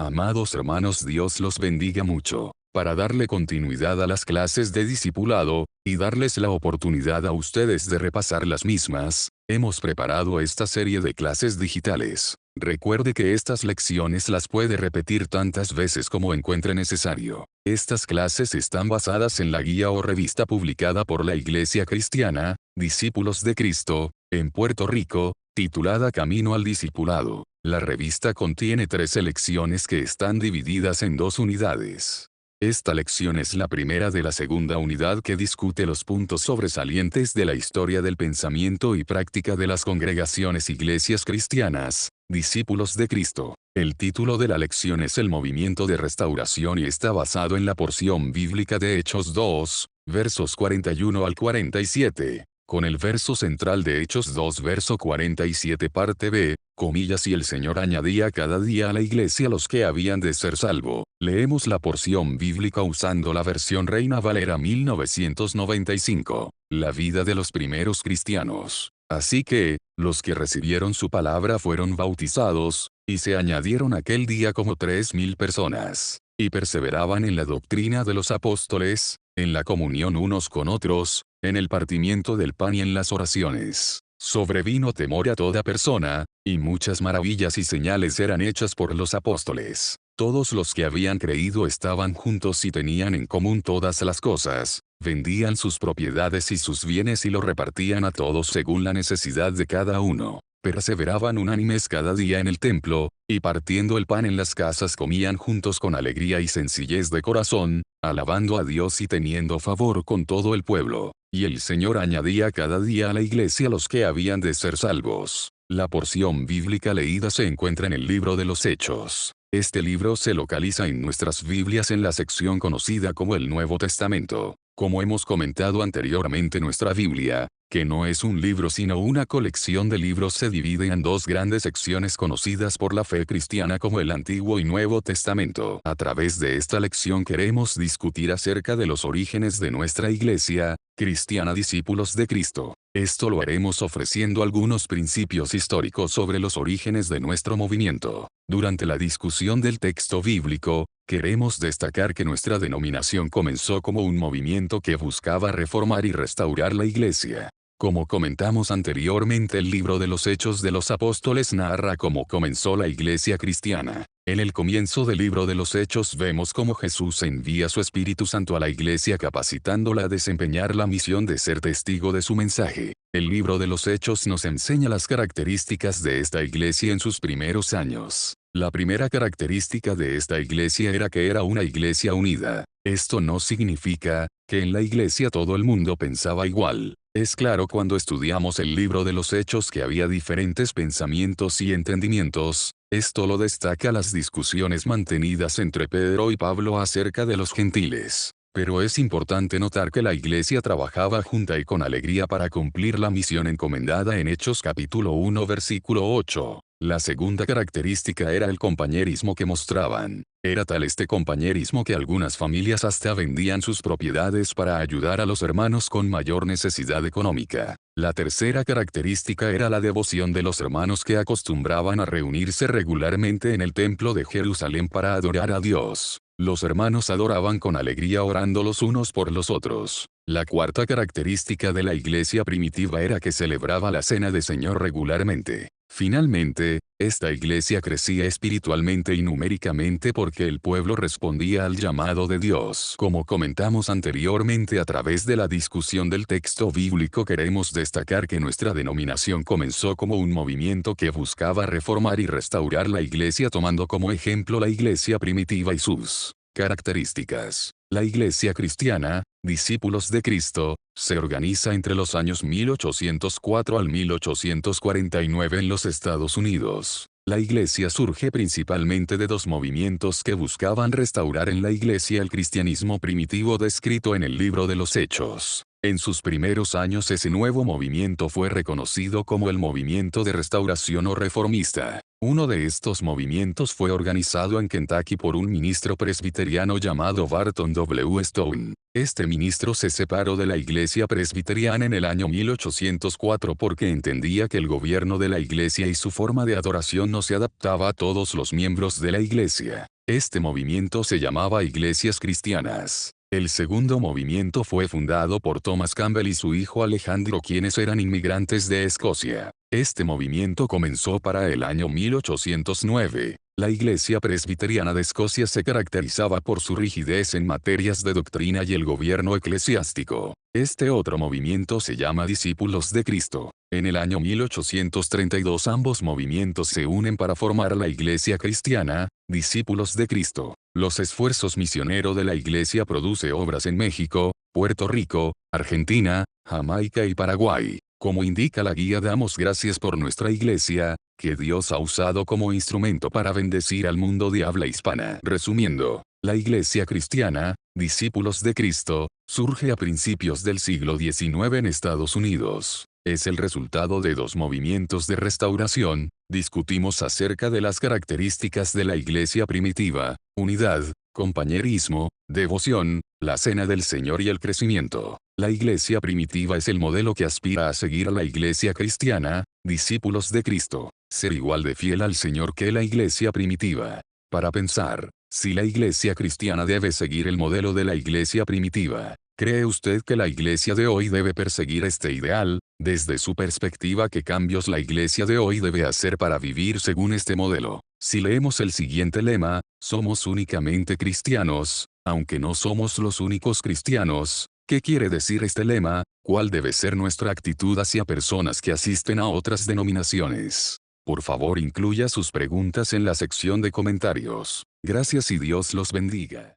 Amados hermanos, Dios los bendiga mucho. Para darle continuidad a las clases de discipulado, y darles la oportunidad a ustedes de repasar las mismas, hemos preparado esta serie de clases digitales. Recuerde que estas lecciones las puede repetir tantas veces como encuentre necesario. Estas clases están basadas en la guía o revista publicada por la Iglesia Cristiana, Discípulos de Cristo, en Puerto Rico, titulada Camino al Discipulado. La revista contiene 13 lecciones que están divididas en 2 unidades. Esta lección es la primera de la segunda unidad que discute los puntos sobresalientes de la historia del pensamiento y práctica de las congregaciones iglesias cristianas, discípulos de Cristo. El título de la lección es El movimiento de restauración y está basado en la porción bíblica de Hechos 2, versos 41 al 47. Con el verso central de Hechos 2 verso 47 parte B, comillas, y el Señor añadía cada día a la iglesia los que habían de ser salvo. Leemos la porción bíblica usando la versión Reina Valera 1995. La vida de los primeros cristianos. Así que, los que recibieron su palabra fueron bautizados, y se añadieron aquel día como 3,000 personas, y perseveraban en la doctrina de los apóstoles, en la comunión unos con otros, en el partimiento del pan y en las oraciones. Sobrevino temor a toda persona, y muchas maravillas y señales eran hechas por los apóstoles. Todos los que habían creído estaban juntos y tenían en común todas las cosas, vendían sus propiedades y sus bienes y lo repartían a todos según la necesidad de cada uno. Perseveraban unánimes cada día en el templo, y partiendo el pan en las casas comían juntos con alegría y sencillez de corazón, alabando a Dios y teniendo favor con todo el pueblo. Y el Señor añadía cada día a la iglesia los que habían de ser salvos. La porción bíblica leída se encuentra en el libro de los Hechos. Este libro se localiza en nuestras Biblias en la sección conocida como el Nuevo Testamento. Como hemos comentado anteriormente, nuestra Biblia, que no es un libro sino una colección de libros, se divide en 2 grandes secciones conocidas por la fe cristiana como el Antiguo y Nuevo Testamento. A través de esta lección queremos discutir acerca de los orígenes de nuestra iglesia cristiana, discípulos de Cristo. Esto lo haremos ofreciendo algunos principios históricos sobre los orígenes de nuestro movimiento. Durante la discusión del texto bíblico, queremos destacar que nuestra denominación comenzó como un movimiento que buscaba reformar y restaurar la iglesia. Como comentamos anteriormente, el libro de los Hechos de los Apóstoles narra cómo comenzó la iglesia cristiana. En el comienzo del libro de los Hechos vemos cómo Jesús envía su Espíritu Santo a la iglesia capacitándola a desempeñar la misión de ser testigo de su mensaje. El libro de los Hechos nos enseña las características de esta iglesia en sus primeros años. La primera característica de esta iglesia era que era una iglesia unida. Esto no significa que en la iglesia todo el mundo pensaba igual. Es claro cuando estudiamos el libro de los Hechos que había diferentes pensamientos y entendimientos. Esto lo destaca las discusiones mantenidas entre Pedro y Pablo acerca de los gentiles. Pero es importante notar que la iglesia trabajaba junta y con alegría para cumplir la misión encomendada en Hechos capítulo 1 versículo 8. La segunda característica era el compañerismo que mostraban. Era tal este compañerismo que algunas familias hasta vendían sus propiedades para ayudar a los hermanos con mayor necesidad económica. La tercera característica era la devoción de los hermanos que acostumbraban a reunirse regularmente en el templo de Jerusalén para adorar a Dios. Los hermanos adoraban con alegría orando los unos por los otros. La cuarta característica de la iglesia primitiva era que celebraba la cena del Señor regularmente. Finalmente, esta iglesia crecía espiritualmente y numéricamente porque el pueblo respondía al llamado de Dios. Como comentamos anteriormente a través de la discusión del texto bíblico, queremos destacar que nuestra denominación comenzó como un movimiento que buscaba reformar y restaurar la iglesia tomando como ejemplo la iglesia primitiva y sus características. La iglesia cristiana, discípulos de Cristo, se organiza entre los años 1804 al 1849 en los Estados Unidos. La iglesia surge principalmente de 2 movimientos que buscaban restaurar en la iglesia el cristianismo primitivo descrito en el libro de los Hechos. En sus primeros años ese nuevo movimiento fue reconocido como el movimiento de restauración o reformista. Uno de estos movimientos fue organizado en Kentucky por un ministro presbiteriano llamado Barton W. Stone. Este ministro se separó de la iglesia presbiteriana en el año 1804 porque entendía que el gobierno de la iglesia y su forma de adoración no se adaptaba a todos los miembros de la iglesia. Este movimiento se llamaba Iglesias Cristianas. El segundo movimiento fue fundado por Thomas Campbell y su hijo Alejandro, quienes eran inmigrantes de Escocia. Este movimiento comenzó para el año 1809. La Iglesia Presbiteriana de Escocia se caracterizaba por su rigidez en materias de doctrina y el gobierno eclesiástico. Este otro movimiento se llama Discípulos de Cristo. En el año 1832 ambos movimientos se unen para formar la Iglesia Cristiana, Discípulos de Cristo. Los esfuerzos misioneros de la Iglesia produce obras en México, Puerto Rico, Argentina, Jamaica y Paraguay. Como indica la guía, damos gracias por nuestra Iglesia, que Dios ha usado como instrumento para bendecir al mundo de habla hispana. Resumiendo, la Iglesia Cristiana, Discípulos de Cristo, surge a principios del siglo XIX en Estados Unidos. Es el resultado de dos movimientos de restauración. Discutimos acerca de las características de la iglesia primitiva: unidad, compañerismo, devoción, la cena del Señor y el crecimiento. La iglesia primitiva es el modelo que aspira a seguir a la iglesia cristiana, discípulos de Cristo, ser igual de fiel al Señor que la iglesia primitiva. Para pensar, si la iglesia cristiana debe seguir el modelo de la iglesia primitiva, ¿cree usted que la iglesia de hoy debe perseguir este ideal? Desde su perspectiva, ¿qué cambios la iglesia de hoy debe hacer para vivir según este modelo? Si leemos el siguiente lema: somos únicamente cristianos, aunque no somos los únicos cristianos. ¿Qué quiere decir este lema? ¿Cuál debe ser nuestra actitud hacia personas que asisten a otras denominaciones? Por favor, incluya sus preguntas en la sección de comentarios. Gracias y Dios los bendiga.